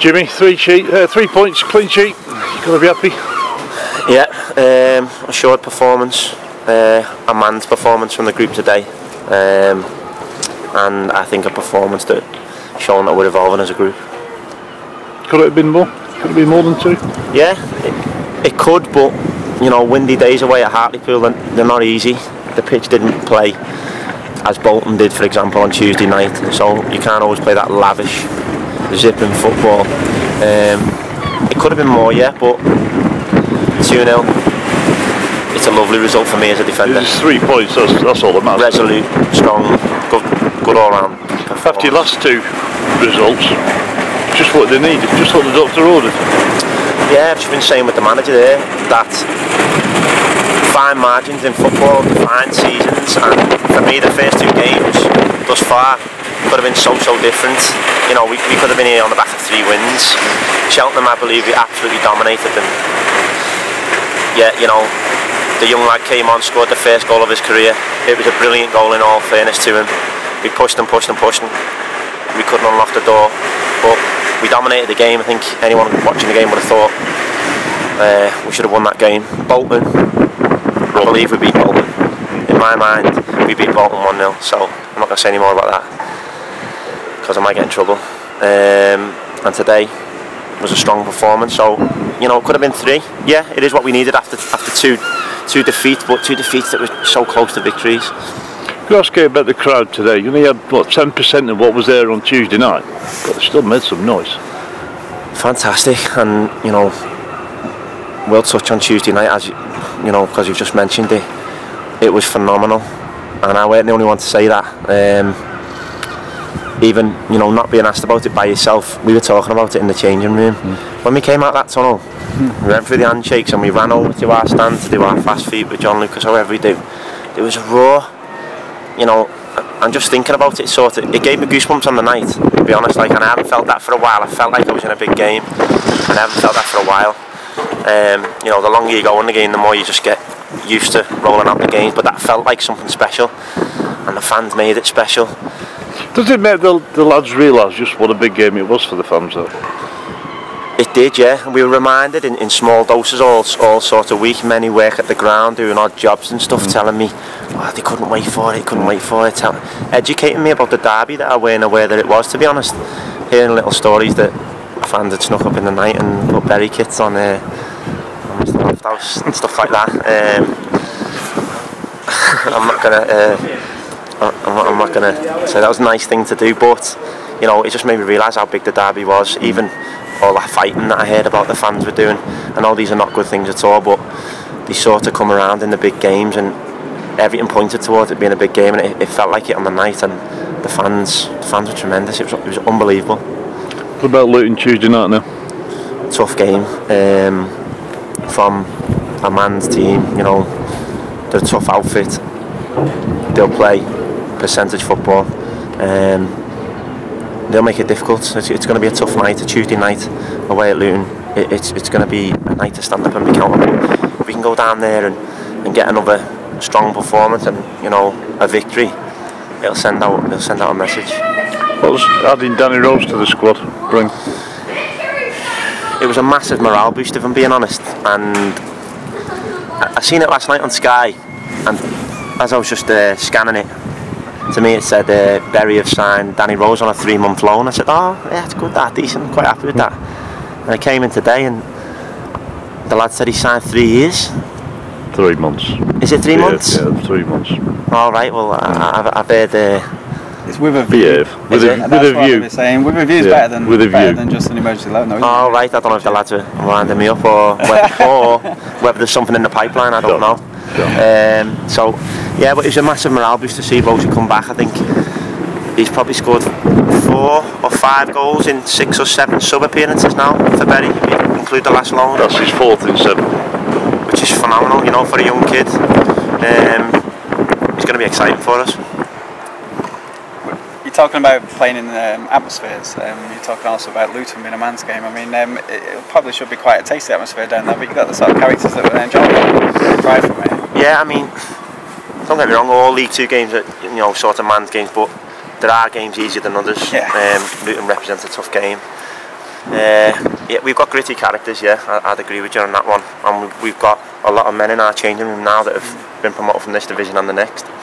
Jimmy, 3 points, clean sheet. You got to be happy. Yeah, assured performance, a man's performance from the group today, and I think a performance that shown that we're evolving as a group. Could it have been more? Could it be more than 2? Yeah, it could, but you know, windy days away at Hartlepool, they're not easy. The pitch didn't play as Bolton did, for example, on Tuesday night, so you can't always play that lavish, zipping football. It could have been more, yeah, but 2-0. It's a lovely result for me as a defender. It's 3 points. That's all that matters. Resolute, strong, good all round. After your last 2 results, just what they needed, just what the doctor ordered. Yeah, I've just been saying with the manager there that fine margins in football, fine seasons, and for me the first 2 games thus far could have been so different. You know, we could have been here on the back of 3 wins. Cheltenham, I believe, we absolutely dominated them. Yeah, you know, the young lad came on, scored the first goal of his career. It was a brilliant goal in all fairness to him. We pushed and pushed and pushed, and we couldn't unlock the door, but we dominated the game. I think anyone watching the game would have thought we should have won that game. Bolton, I believe we beat Bolton. In my mind, we beat Bolton 1-0, so I'm not going to say any more about that because I might get in trouble. And today was a strong performance, so you know, it could have been 3. Yeah, it is what we needed after 2 defeats, but 2 defeats that were so close to victories. You ask you about the crowd today. You only had what, 10% of what was there on Tuesday night, but they still made some noise. Fantastic, and you know, we'll touch on Tuesday night, as you know, because you've just mentioned it. It was phenomenal, and I weren't the only one to say that. Even, you know, not being asked about it by yourself, we were talking about it in the changing room. When we came out that tunnel, we went through the handshakes and we ran over to our stand to do our fast feet with John Lucas, however we do. There was a roar. You know, and just thinking about it, it gave me goosebumps on the night, to be honest. Like, and I haven't felt that for a while. I felt like I was in a big game, and I haven't felt that for a while. You know, the longer you go in the game, the more you just get used to rolling out the games. But that felt like something special, and the fans made it special. Does it make the lads realise just what a big game it was for the fans, though? It did, yeah. And we were reminded in small doses all sort of week. Many work at the ground doing odd jobs and stuff, telling me, oh, they couldn't wait for it, educating me about the derby that I weren't aware that it was, to be honest. Hearing little stories that fans had snuck up in the night and put berry kits on the loft house and stuff like that. I'm not gonna say that was a nice thing to do, but you know, it just made me realise how big the derby was. Even all that fighting that I heard about the fans were doing. I know these are not good things at all, but they sort of come around in the big games, and everything pointed towards it being a big game, and it felt like it on the night. And the fans were tremendous. It was unbelievable. What about Luton Tuesday night now? Tough game from a man's team. You know, they're a tough outfit. They'll play percentage football. They'll make it difficult. It's going to be a tough night, a Tuesday night away at Luton. It's going to be a night to stand up and be countable. If we can go down there and get another strong performance and, you know, a victory, it'll send out a message. What was adding Danny Rose to the squad bring? It was a massive morale boost, if I'm being honest. And I seen it last night on Sky, and as I was just scanning it, to me it said Berry have signed Danny Rose on a 3-month loan. I said, oh yeah, it's good, that decent, I'm quite happy with that. And I came in today and the lad said he signed 3 years. 3 months. Is it 3 months? Yeah, 3 months. All right, well I've heard it's with a view. With a view. Saying with a view is better than just an emergency loan, though. All right, I don't know if the lads are winding me up or whether there's something in the pipeline. I don't know. So yeah, but it was a massive morale boost to see Rosie come back. I think he's probably scored 4 or 5 goals in 6 or 7 sub appearances now for Berry, if you include the last loan. That's his 4th in 7, which is phenomenal, you know, for a young kid. It's going to be exciting for us. You're talking about playing in atmospheres. You're talking also about Luton being a man's game. I mean, it probably should be quite a tasty atmosphere down there, but you've got the sort of characters that will enjoy it, drive from it. Yeah, I mean, don't get me wrong, all League 2 games are, you know, sort of man's games, but there are games easier than others. Yeah. Luton represents a tough game. Yeah, we've got gritty characters. Yeah, I'd agree with you on that one. And we've got a lot of men in our changing room now that have been promoted from this division and the next.